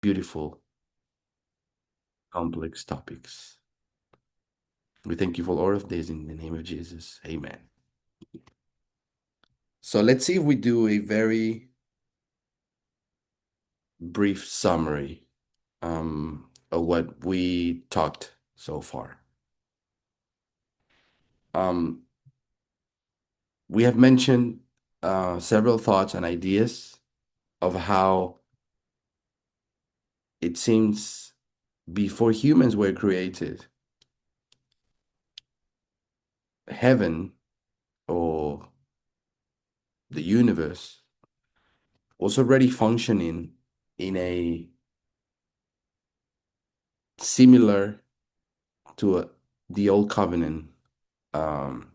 beautiful, complex topics. We thank you for all of this in the name of Jesus. Amen. So let's see if we do a very brief summary of what we talked so far. Um, we have mentioned several thoughts and ideas of how it seems before humans were created, heaven or the universe was already functioning in a similar to the old covenant um,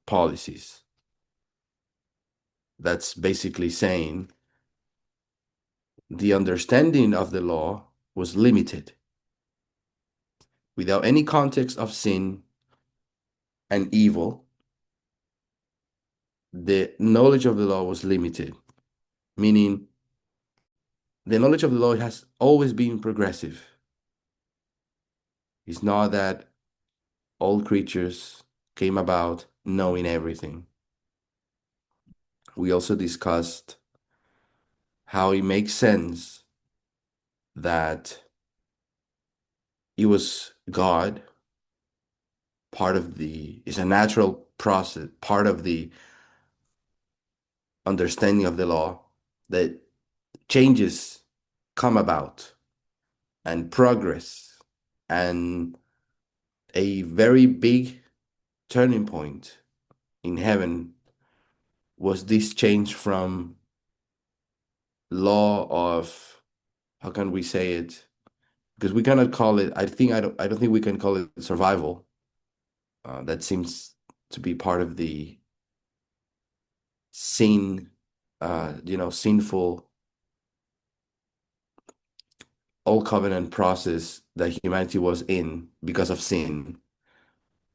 policies. That's basically saying the understanding of the law was limited. Without any context of sin and evil, the knowledge of the law was limited, meaning the knowledge of the law has always been progressive. It's not that all creatures came about knowing everything. We also discussed how it makes sense that it was God, is a natural process, part of the understanding of the law, that changes come about and progress. And a very big turning point in heaven was this change from law of, how can we say it? Because we cannot call it, I don't think we can call it survival. That seems to be part of the sin, sinful old covenant process that humanity was in because of sin.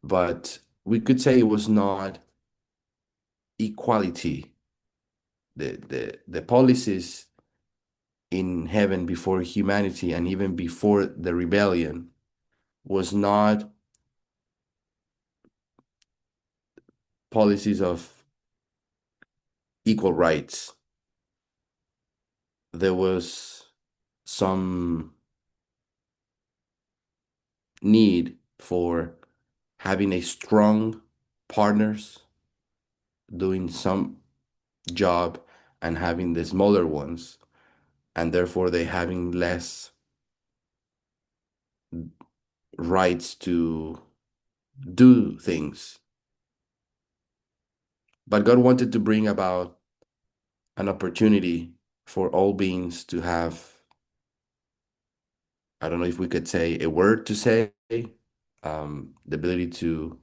But we could say it was not equality. The policies in heaven before humanity and even before the rebellion was not policies of equal rights. There was some need for having a strong partners doing some job and having the smaller ones, and therefore they having less rights to do things. But God wanted to bring about an opportunity for all beings to have, I don't know if we could say a word to say, the ability to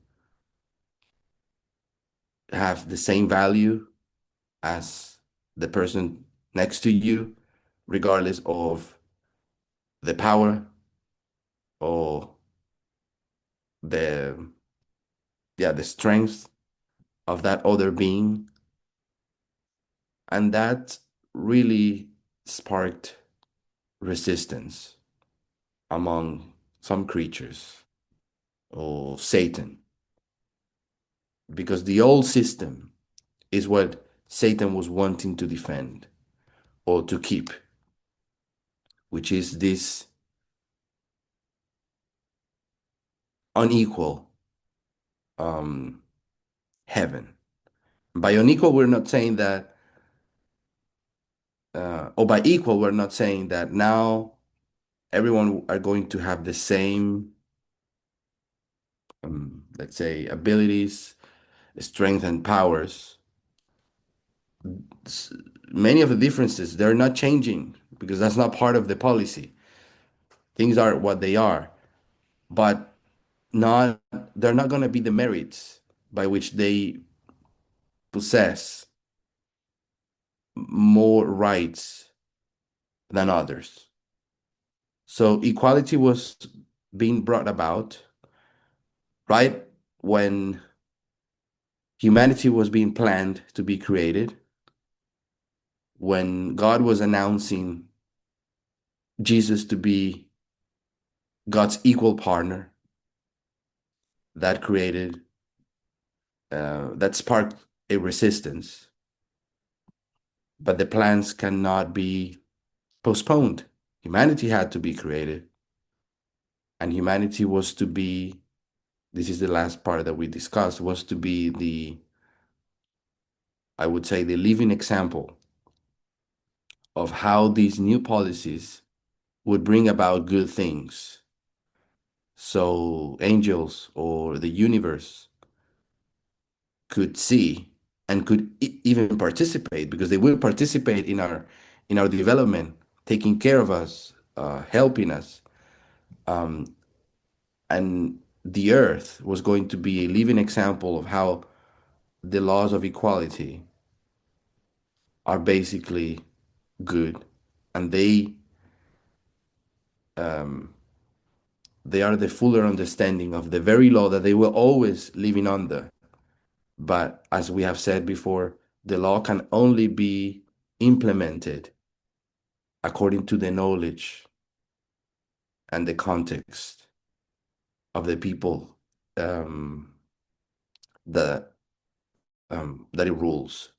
have the same value as the person next to you, regardless of the power or the the strength of that other being. And that really sparked resistance among some creatures or Satan, because the old system is what Satan was wanting to defend or to keep, which is this unequal um, heaven. By unequal, we're not saying that, or by equal, we're not saying that now everyone are going to have the same, let's say, abilities, strength, and powers. Many of the differences, they're not changing because that's not part of the policy. Things are what they are, but not they're not going to be the merits by which they possess more rights than others. So equality was being brought about right when humanity was being planned to be created, when God was announcing Jesus to be God's equal partner that created, that sparked a resistance. But the plans cannot be postponed. Humanity had to be created, and humanity was to be, this is the last part that we discussed, was to be the, I would say, the living example of how these new policies would bring about good things. So angels or the universe could see and could even participate, because they will participate in our development, taking care of us, helping us, and the earth was going to be a living example of how the laws of equality are basically good, and they are the fuller understanding of the very law that they were always living under. But as we have said before, the law can only be implemented according to the knowledge and the context of the people, um, that that it rules.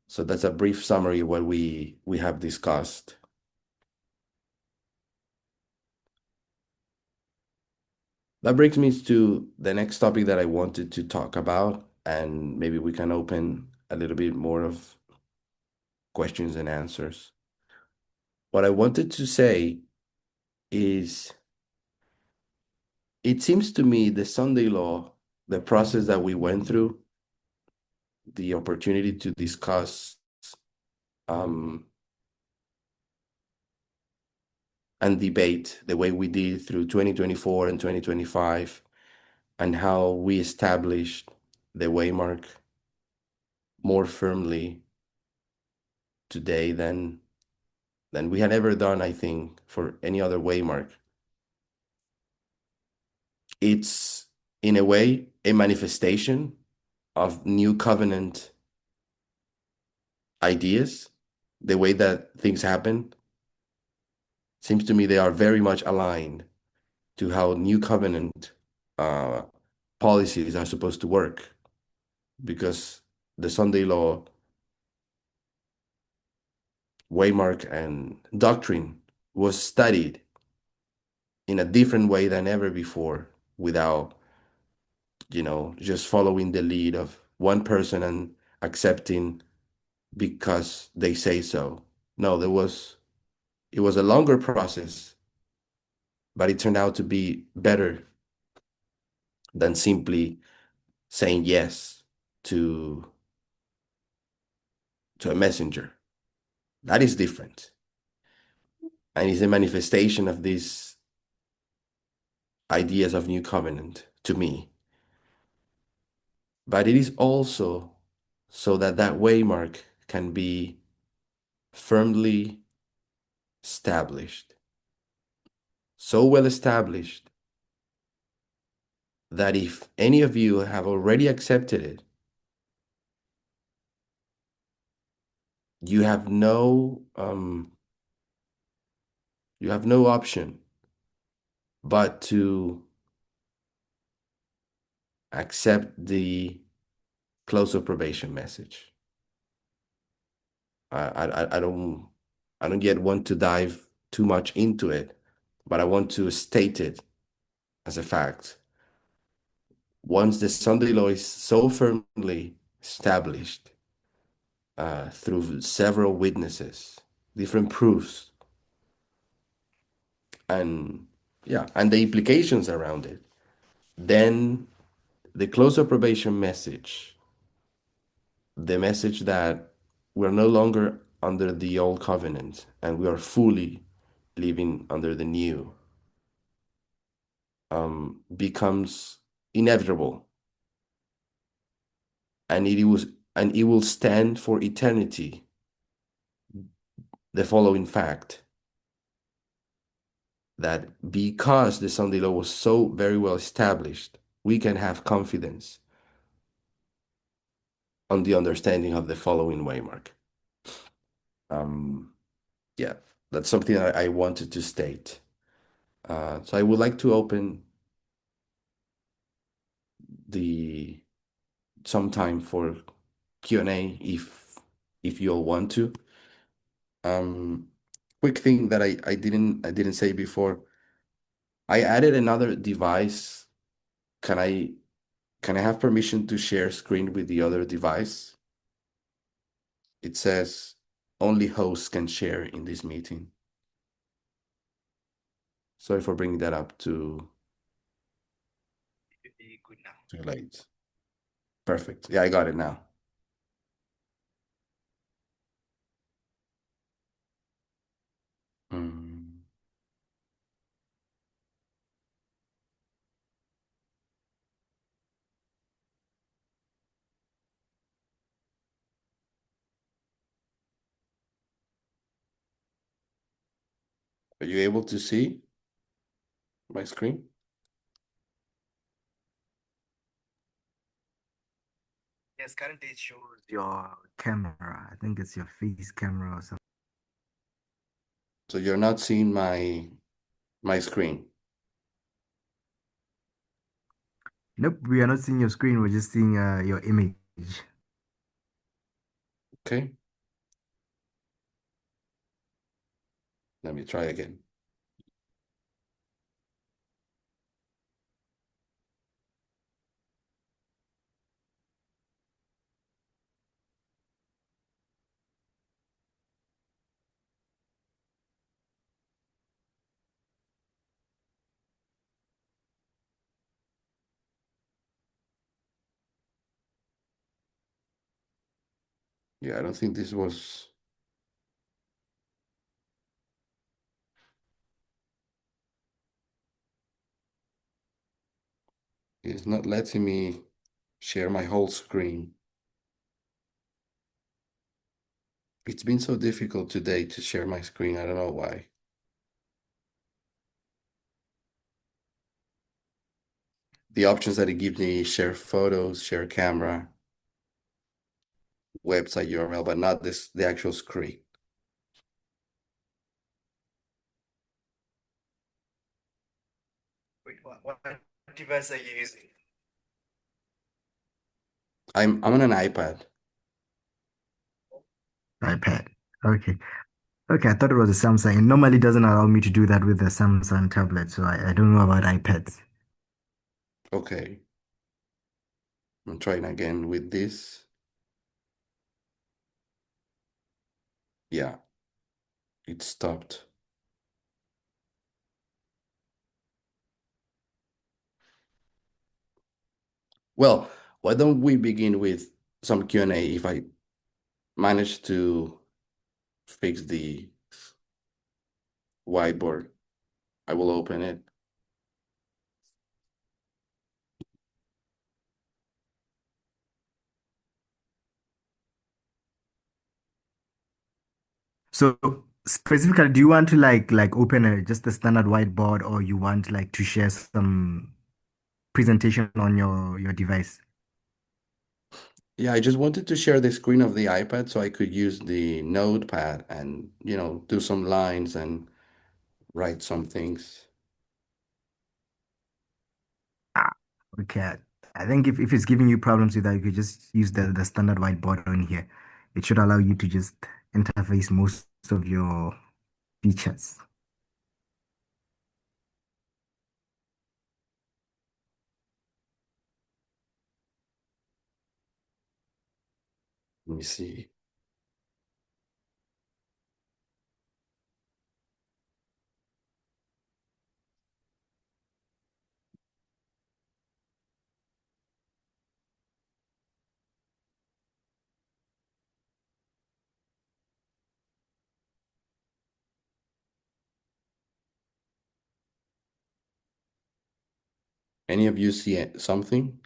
So that's a brief summary of what we have discussed. That brings me to the next topic that I wanted to talk about, and maybe we can open a little bit more of questions and answers. What I wanted to say is, it seems to me the Sunday law, the process that we went through, the opportunity to discuss, um, and debate the way we did through 2024 and 2025, and how we established the waymark more firmly today than we had ever done, I think, for any other waymark. It's, in a way, a manifestation of new covenant ideas. The way that things happen seems to me they are very much aligned to how new covenant uh, policies are supposed to work, because the Sunday law, waymark, and doctrine was studied in a different way than ever before, without, just following the lead of one person and accepting because they say so. No, it was a longer process, but it turned out to be better than simply saying yes to a messenger. That is different. And it's a manifestation of these ideas of new covenant to me. But it is also so that that waymark can be firmly established, so well established that if any of you have already accepted it, you have no option but to accept the close of probation message. I don't yet want to dive too much into it, but I want to state it as a fact. Once the Sunday law is so firmly established, through several witnesses, different proofs, and yeah, and the implications around it, then the close of probation message, the message that we're no longer under the old covenant and we are fully living under the new, becomes inevitable, and it will stand for eternity. The following fact, that because the Sunday law was so very well established, we can have confidence on the understanding of the following waymark. Yeah. That's something that I wanted to state. So I would like to open the some time for Q&A if you all want to. Um, quick thing that I didn't say before. I added another device. Can I have permission to share screen with the other device? It says only hosts can share in this meeting. Sorry for bringing that up too late. Perfect. Yeah, I got it now. Mm. Are you able to see my screen? Yes, currently it shows your camera. I think it's your face camera or something. So you're not seeing my screen. Nope, we are not seeing your screen. We're just seeing your image. Okay, let me try again. Yeah, I don't think this was. It's not letting me share my whole screen. It's been so difficult today to share my screen. I don't know why. The options that it gives me: share photos, share camera, website URL, but not the actual screen. Wait, what device are you using? I'm on an iPad. iPad. Okay. Okay, I thought it was a Samsung. It normally doesn't allow me to do that with the Samsung tablet, so I don't know about iPads. Okay, I'm trying again with this. Yeah, it stopped. Well, why don't we begin with some Q&A if I manage to fix the whiteboard. I will open it. So specifically, do you want to like open just a standard whiteboard, or you want like to share some presentation on your device? Yeah, I just wanted to share the screen of the iPad so I could use the notepad and, do some lines and write some things. Ah, okay. I think if it's giving you problems with that, you could just use the standard whiteboard on here. It should allow you to just interface most of your features. Let me see. Any of you see something?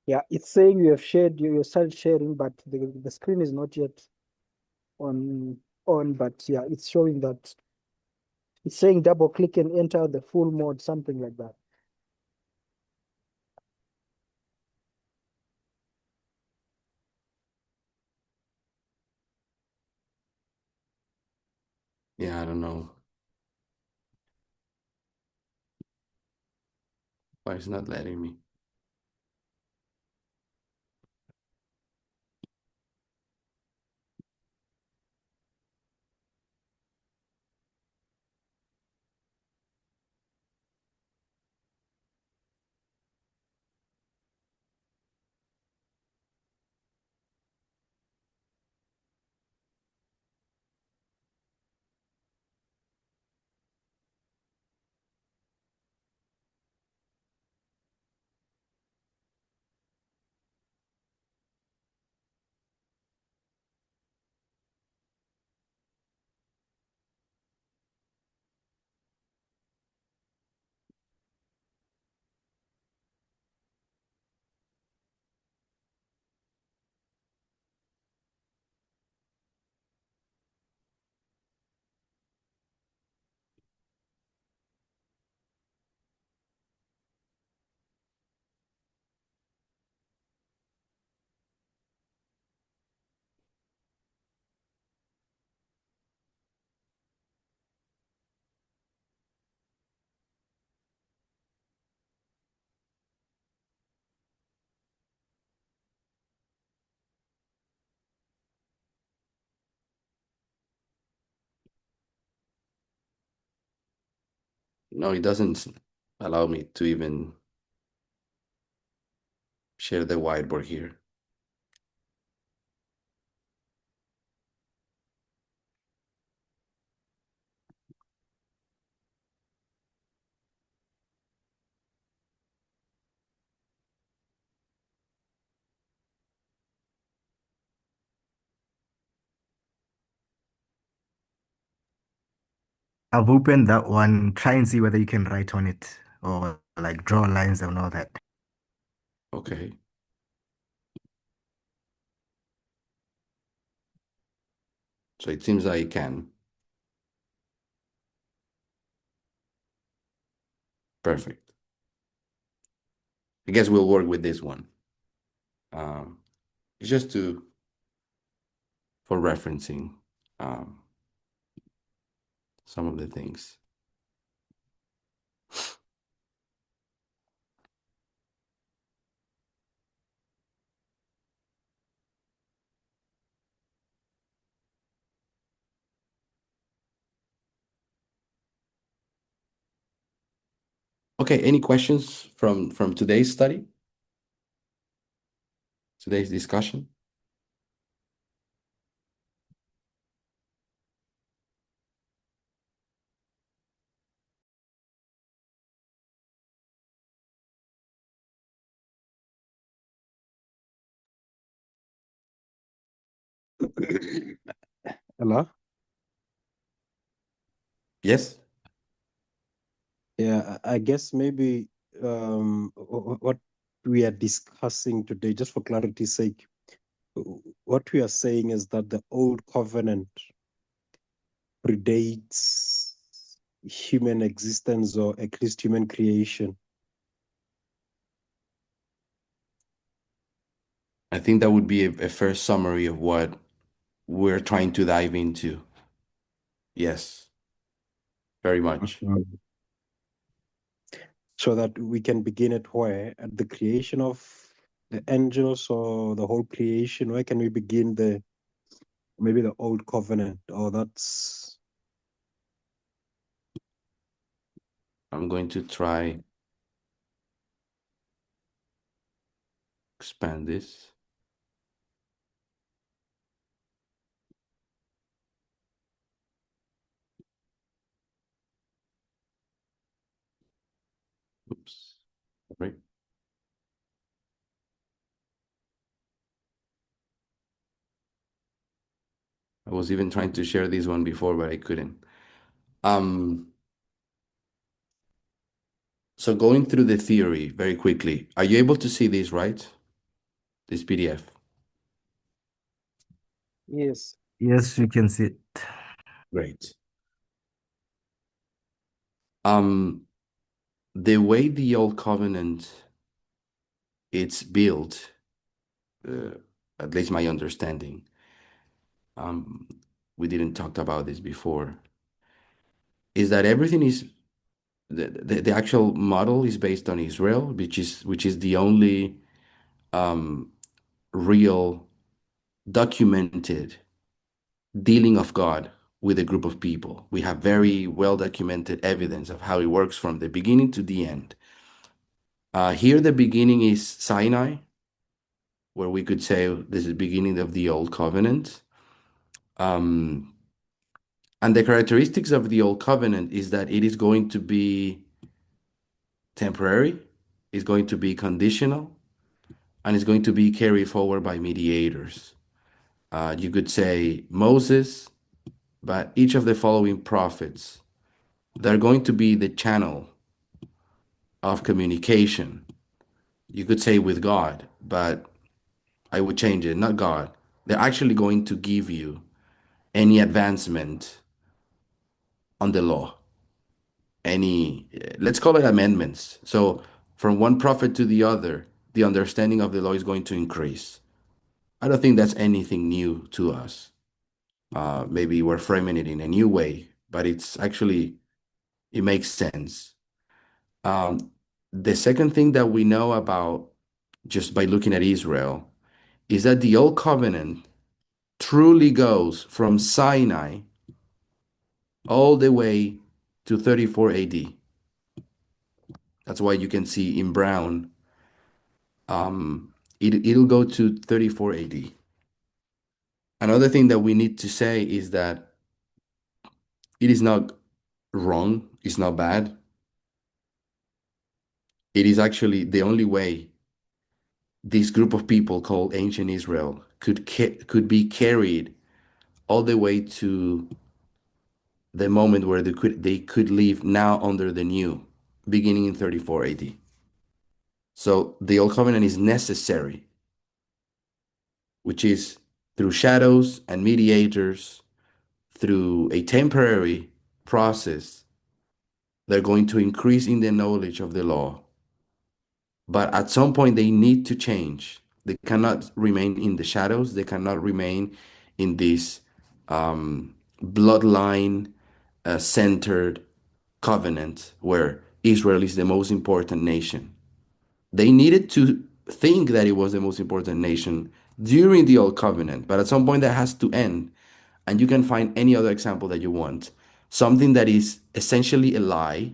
Yeah, it's saying you have shared, you started sharing, but the screen is not yet on. But yeah, it's showing that it's saying double click and enter the full mode, something like that. Yeah, I don't know why it's not letting me. No, it doesn't allow me to even share the whiteboard here. I've opened that one. Try and see whether you can write on it or like draw lines and all that. Okay. So it seems I can. Perfect. I guess we'll work with this one. Um, it's just to for referencing um, some of the things. Okay, any questions from today's study, today's discussion? Hello? Yes. Yeah, I guess maybe what we are discussing today, just for clarity's sake, what we are saying is that the old covenant predates human existence or at least human creation. I think that would be a first summary of what we're trying to dive into. Yes, very much. Mhm. So that we can begin at where? At the creation of the angels or the whole creation? Where can we begin the maybe the old covenant? Or that's I'm going to try expand this. Oops. Right. I was even trying to share this one before, but I couldn't. Um, so going through the theory very quickly, are you able to see this, right? This PDF. yes. Yes, you can see it. Great. Um, the way the old covenant it's built, uh, at least my understanding, um, we didn't talk about this before. is that everything is the actual model is based on Israel, which is the only real documented dealing of God with a group of people. We have very well documented evidence of how it works from the beginning to the end. Here, the beginning is Sinai, where we could say this is the beginning of the Old Covenant. Um, and the characteristics of the Old Covenant is that it is going to be temporary, it's going to be conditional, and it's going to be carried forward by mediators. You could say Moses, but each of the following prophets, they're going to be the channel of communication. You could say with God, but I would change it, not God. They're actually going to give you any advancement on the law, any, let's call it amendments. So from one prophet to the other, the understanding of the law is going to increase. I don't think that's anything new to us. Maybe we're framing it in a new way, but it's actually, it makes sense. The second thing that we know about just by looking at Israel is that the Old Covenant truly goes from Sinai all the way to 34 AD. That's why you can see in brown, it'll go to 34 AD. Another thing that we need to say is that it is not wrong, it's not bad. It is actually the only way this group of people called ancient Israel could be carried all the way to the moment where they could live now under the new, beginning in 34 AD. So the old covenant is necessary, which is through shadows and mediators, through a temporary process. They're going to increase in the knowledge of the law. But at some point, they need to change. They cannot remain in the shadows. They cannot remain in this bloodline centered covenant where Israel is the most important nation. They needed to think that it was the most important nation during the old covenant, but at some point that has to end. And you can find any other example that you want. Something that is essentially a lie,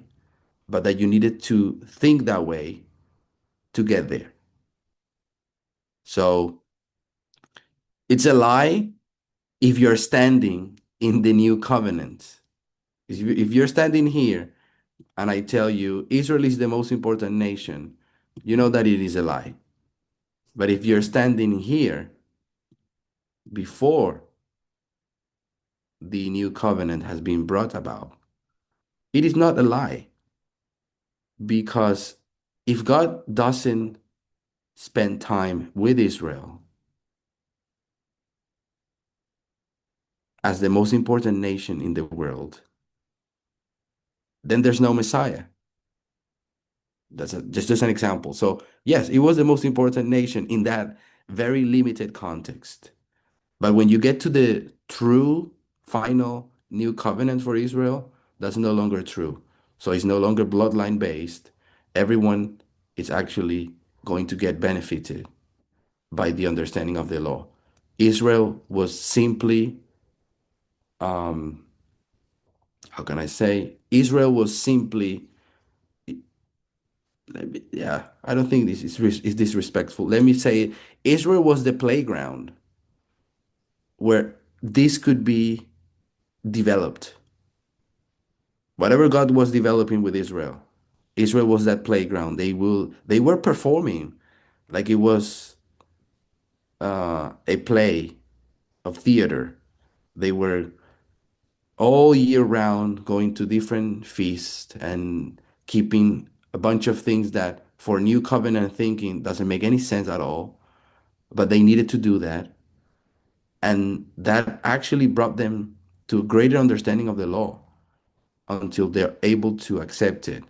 but that you needed to think that way to get there. So it's a lie if you're standing in the new covenant. If you're standing here and I tell you Israel is the most important nation, you know that it is a lie. But if you're standing here before the new covenant has been brought about, it is not a lie. Because if God doesn't spend time with Israel as the most important nation in the world, then there's no Messiah. That's just an example. So yes, it was the most important nation in that very limited context. But when you get to the true final new covenant for Israel, that's no longer true. So it's no longer bloodline based. Everyone is actually going to get benefited by the understanding of the law. Israel was simply, how can I say? Israel was simply, yeah, I don't think this is disrespectful. Let me say, Israel was the playground where this could be developed. Whatever God was developing with Israel, Israel was that playground. They were performing like it was a play of theater. They were all year round going to different feasts and keeping a bunch of things that for new covenant thinking doesn't make any sense at all, but they needed to do that. And that actually brought them to a greater understanding of the law until they're able to accept it.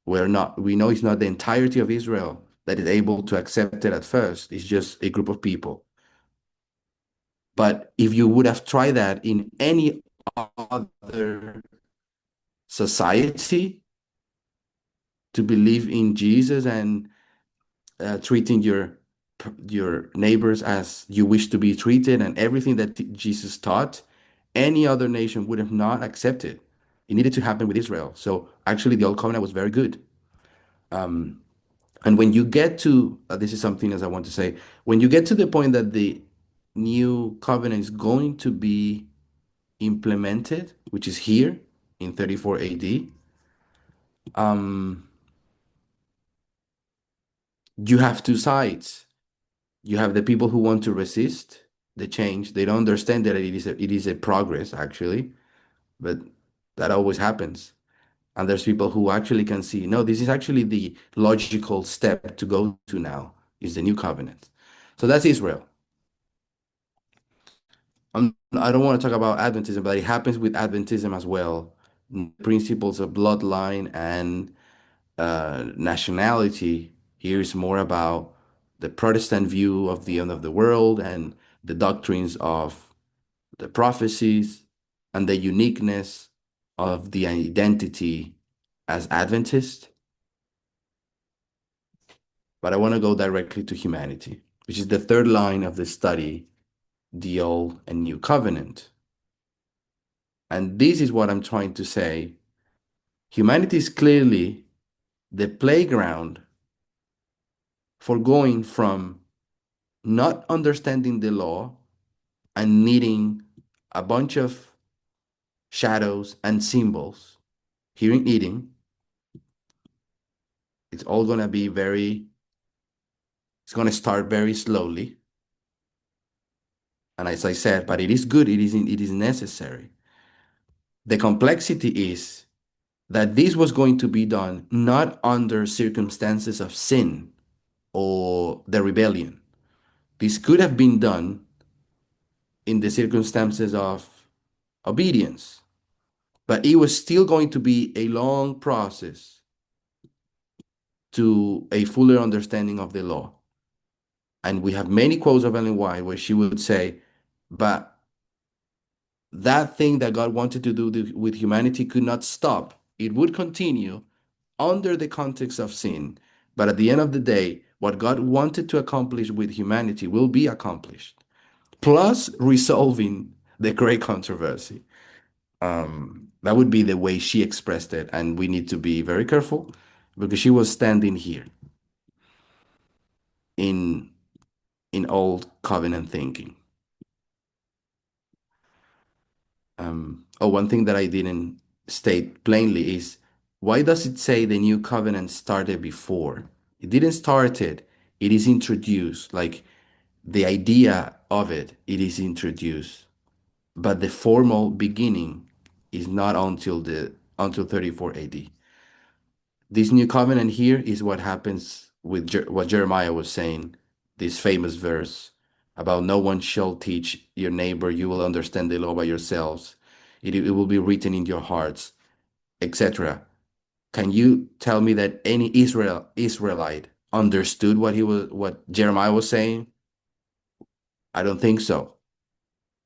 We know it's not the entirety of Israel that is able to accept it at first. It's just a group of people. But if you would have tried that in any other society to believe in Jesus and treating your neighbors as you wish to be treated and everything that Jesus taught, any other nation would have not accepted. It needed to happen with Israel. So actually, the old covenant was very good. And when you get to this is something else I want to say. When you get to the point that the new covenant is going to be implemented, which is here in 34 AD, you have two sides. You have the people who want to resist the change. They don't understand that it is a progress actually, but that always happens. And there's people who actually can see, no, this is actually the logical step to go to now is the new covenant. So that's Israel. I don't want to talk about Adventism, but it happens with Adventism as well. Principles of bloodline and nationality here is more about the Protestant view of the end of the world and the doctrines of the prophecies and the uniqueness of the identity as Adventist. But I want to go directly to humanity, which is the third line of the study, the Old and New Covenant. And this is what I'm trying to say. Humanity is clearly the playground for going from not understanding the law and needing a bunch of shadows and symbols. Here in Eden, it's all going to be it's going to start very slowly. And as I said, but it is good, it is necessary. The complexity is that this was going to be done not under circumstances of sin or the rebellion. This could have been done in the circumstances of obedience, but it was still going to be a long process to a fuller understanding of the law. And we have many quotes of Ellen White where she would say, but that thing that God wanted to do with humanity could not stop. It would continue under the context of sin. But at the end of the day, what God wanted to accomplish with humanity will be accomplished, plus resolving the great controversy. That would be the way she expressed it. And we need to be very careful because she was standing here in old covenant thinking. One thing that I didn't state plainly is why does it say the new covenant started before? It didn't start it. It is introduced. Like the idea of it, it is introduced. But the formal beginning is not until 34 AD. This new covenant here is what happens with what Jeremiah was saying, this famous verse about no one shall teach your neighbor, you will understand the law by yourselves. It will be written in your hearts, etc. Can you tell me that any Israelite understood what Jeremiah was saying? I don't think so.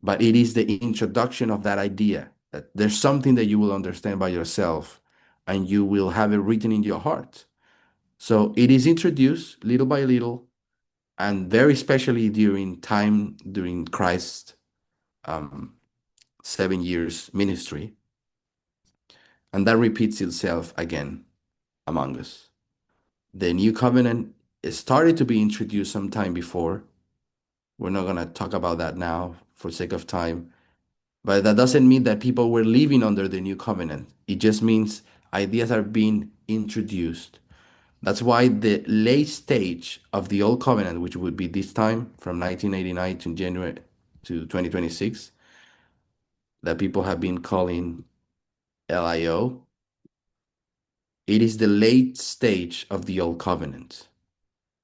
But it is the introduction of that idea that there's something that you will understand by yourself and you will have it written in your heart. So it is introduced little by little, and very especially during Christ's 7 years ministry. And that repeats itself again among us. The new covenant started to be introduced some time before. We're not going to talk about that now for sake of time. But that doesn't mean that people were living under the new covenant. It just means ideas are being introduced. That's why the late stage of the old covenant, which would be this time from 1989 to January to 2026, that people have been calling LIO, it is the late stage of the old covenant.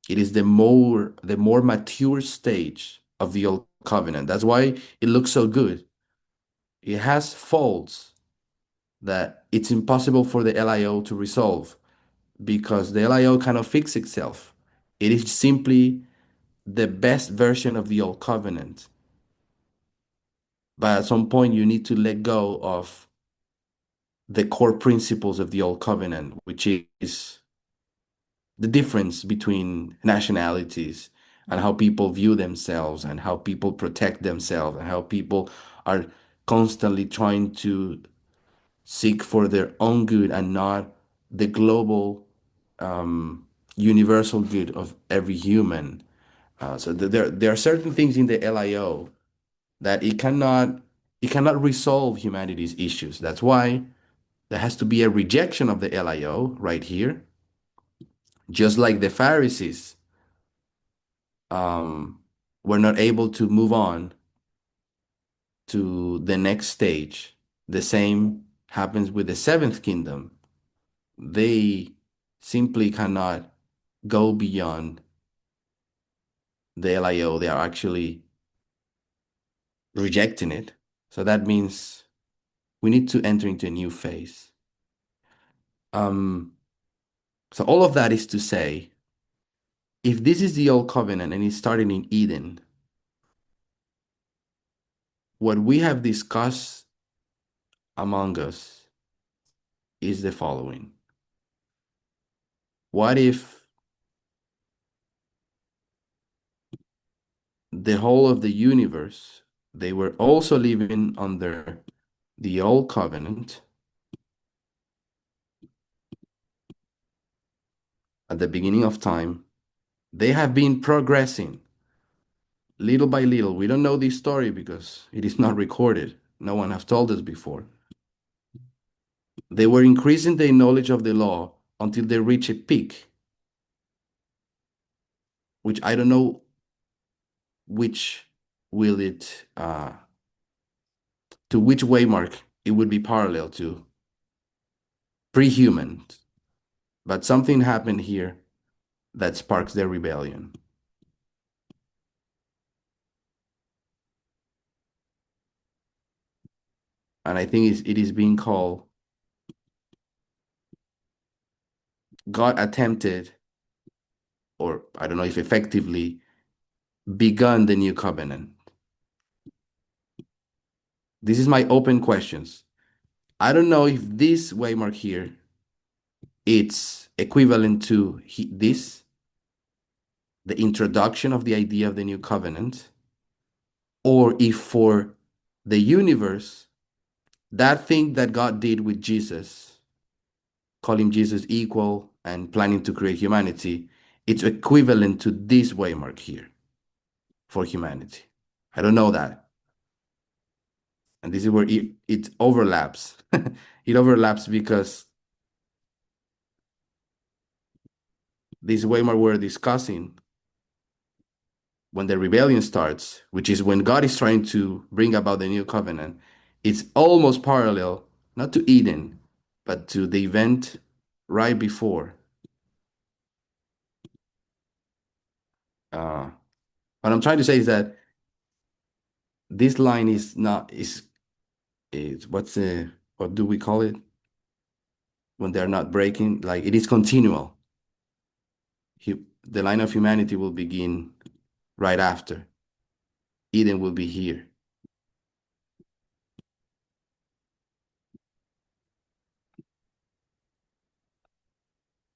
It is the more mature stage of the old covenant. That's why it looks so good. It has faults that it's impossible for the LIO to resolve because the LIO cannot fix itself. It is simply the best version of the old covenant. But at some point, you need to let go of the core principles of the old covenant, which is the difference between nationalities and how people view themselves and how people protect themselves and how people are constantly trying to seek for their own good and not the global universal good of every human. So there are certain things in the LIO that it cannot resolve humanity's issues. That's why there has to be a rejection of the LIO right here, just like the Pharisees were not able to move on to the next stage. The same happens with the seventh kingdom. They simply cannot go beyond the LIO. They are actually rejecting it. So that means we need to enter into a new phase. So all of that is to say, if this is the old covenant and it started in Eden, what we have discussed among us is the following. What if the whole of the universe, they were also living under the old covenant at the beginning of time? They have been progressing little by little. We don't know this story because it is not recorded. No one has told us before. They were increasing their knowledge of the law until they reach a peak, which I don't know which will it to which waymark it would be parallel to pre-human, but something happened here that sparks their rebellion. And I think it is being called God attempted, or I don't know if effectively, begun the new covenant. This is my open questions. I don't know if this waymark here it's equivalent to this, the introduction of the idea of the new covenant, or if for the universe, that thing that God did with Jesus, calling Jesus equal and planning to create humanity, it's equivalent to this waymark here for humanity. I don't know that. And this is where it overlaps. It overlaps because this waymark we're discussing, when the rebellion starts, which is when God is trying to bring about the new covenant, it's almost parallel, not to Eden, but to the event right before. What I'm trying to say is that this line is not is what do we call it when they're not breaking? Like it is continual. The line of humanity will begin right after. Eden will be here.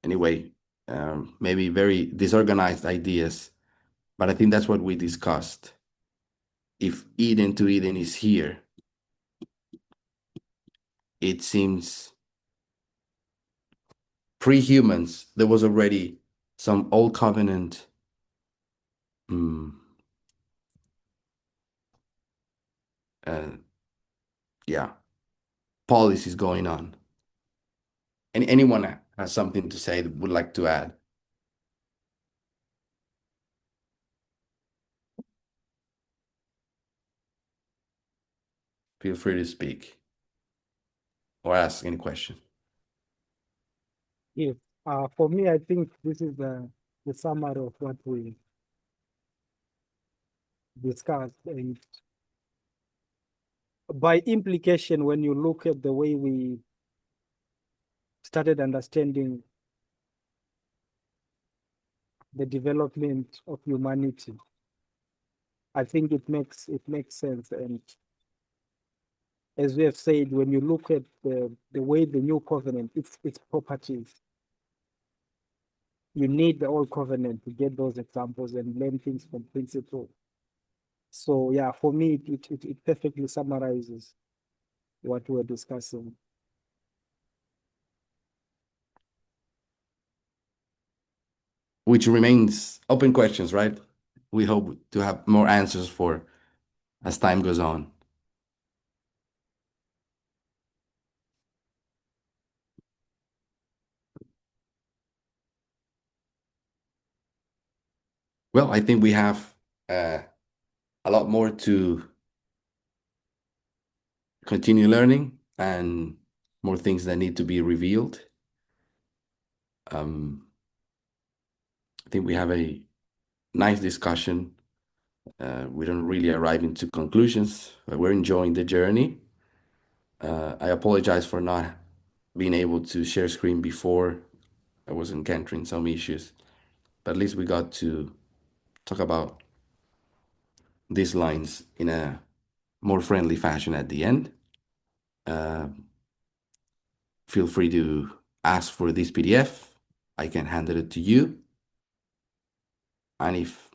Anyway, maybe very disorganized ideas, but I think that's what we discussed. If Eden to Eden is here, it seems pre-humans, there was already some old covenant yeah, policies going on. Anyone has something to say that would like to add? Feel free to speak or ask any question. Yes. For me, I think this is the summary of what we discussed. And by implication, when you look at the way we started understanding the development of humanity, I think it makes sense. And as we have said, when you look at the way the new covenant, its properties, you need the old covenant to get those examples and learn things from principle. So yeah, for me, it perfectly summarizes what we're discussing. Which remains open questions, right? We hope to have more answers for as time goes on. Well, I think we have uh, a lot more to continue learning and more things that need to be revealed. Um, I think we have a nice discussion. We don't really arrive into conclusions, but we're enjoying the journey. I apologize for not being able to share screen before. I was encountering some issues, but at least we got to talk about these lines in a more friendly fashion at the end. Uh, Feel free to ask for this PDF. I can hand it to you. And if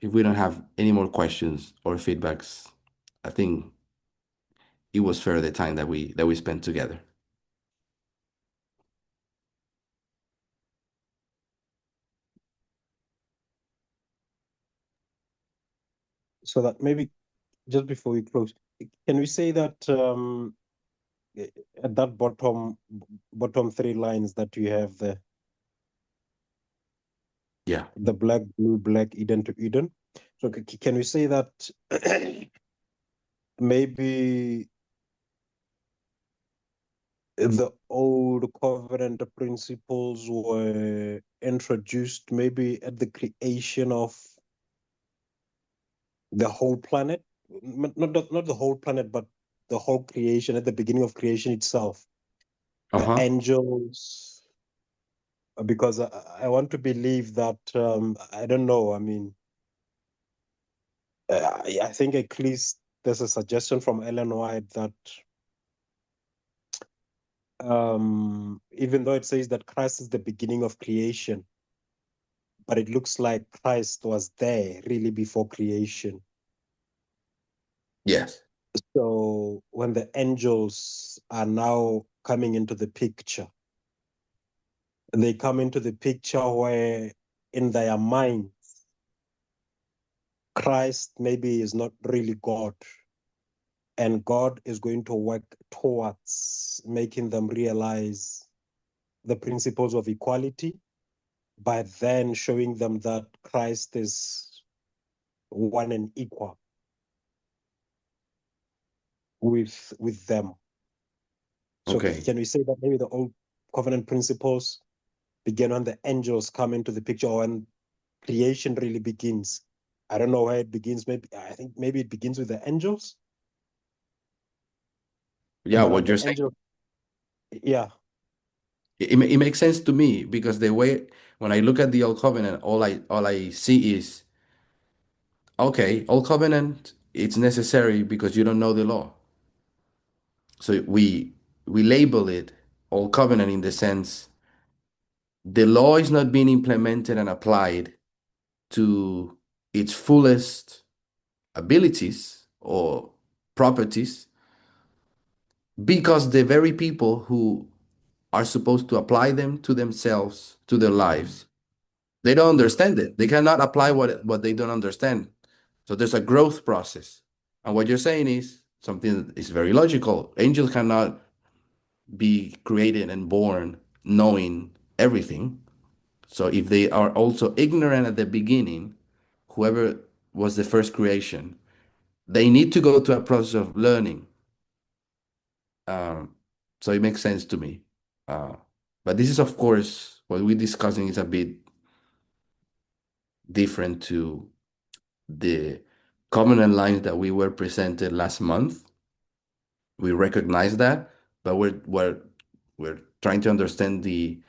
we don't have any more questions or feedbacks, I think it was fair the time that we spent together. So that maybe just before we close, can we say that at that bottom three lines that you have Yeah. the black, blue, black, Eden to Eden. So can we say that maybe the old covenant principles were introduced maybe at the creation of the whole planet? Not the whole planet, but the whole creation, at the beginning of creation itself. The Uh-huh. angels, because I want to believe that, I don't know, I mean, I think at least there's a suggestion from Ellen White that even though it says that Christ is the beginning of creation, but it looks like Christ was there really before creation. Yes. So when the angels are now coming into the picture, they come into the picture where in their mind, Christ maybe is not really God, and God is going to work towards making them realize the principles of equality by then showing them that Christ is one and equal with them. So Okay. can we say that maybe the old covenant principles begin when the angels come into the picture or when creation really begins? I don't know where it begins. Maybe I think maybe it begins with the angels. Yeah, But when what you're the saying, angel, yeah, it makes sense to me because the way when I look at the old covenant, all I see is okay, old covenant, it's necessary because you don't know the law. So we label it old covenant in the sense the law is not being implemented and applied to its fullest abilities or properties because the very people who are supposed to apply them to themselves, to their lives, they don't understand it. They cannot apply what they don't understand. So there's a growth process. And what you're saying is something that is very logical. Angels cannot be created and born knowing everything. So if they are also ignorant at the beginning, whoever was the first creation, they need to go to a process of learning. Um, so it makes sense to me. Uh, but this is, of course, what we're discussing is a bit different to the covenant lines that we were presented last month. We recognize that, but we're trying to understand the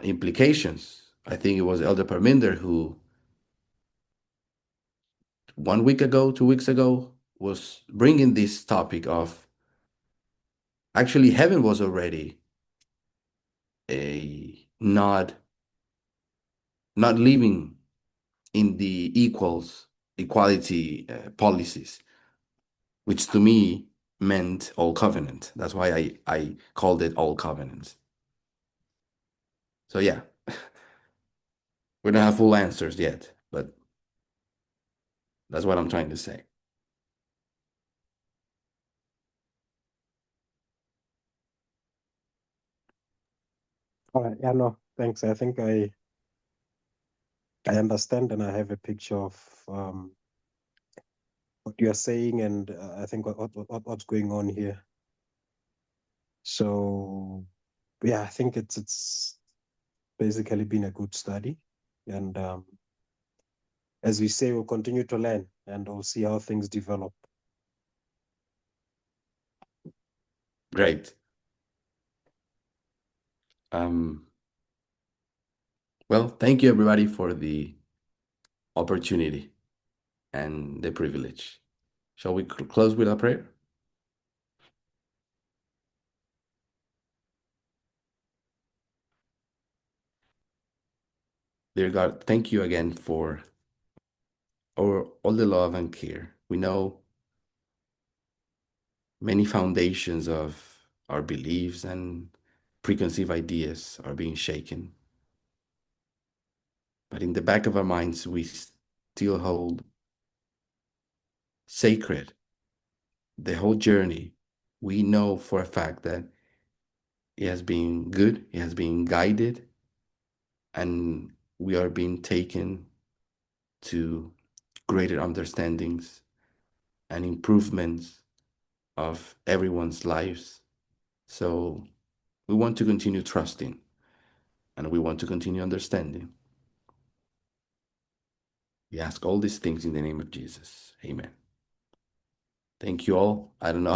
implications. I think it was Elder Parminder who 1 week ago, 2 weeks ago, was bringing this topic of Actually, heaven was already a not living in the equality policies, which to me meant old covenant. That's why I called it old covenant. So yeah, we don't have full answers yet, but that's what I'm trying to say. All right, yeah, no, thanks. I think I understand and I have a picture of what you are saying, and I think what's going on here. So yeah, I think it's basically been a good study, and as we say, we'll continue to learn and we'll see how things develop. Great. Um, well, thank you everybody for the opportunity and the privilege. Shall we close with a prayer? Dear God, thank you again for all the love and care. We know many foundations of our beliefs and preconceived ideas are being shaken. But in the back of our minds, we still hold sacred the whole journey. We know for a fact that it has been good, it has been guided, and we are being taken to greater understandings and improvements of everyone's lives. So we want to continue trusting and we want to continue understanding. We ask all these things in the name of Jesus. Amen. Thank you all. I don't know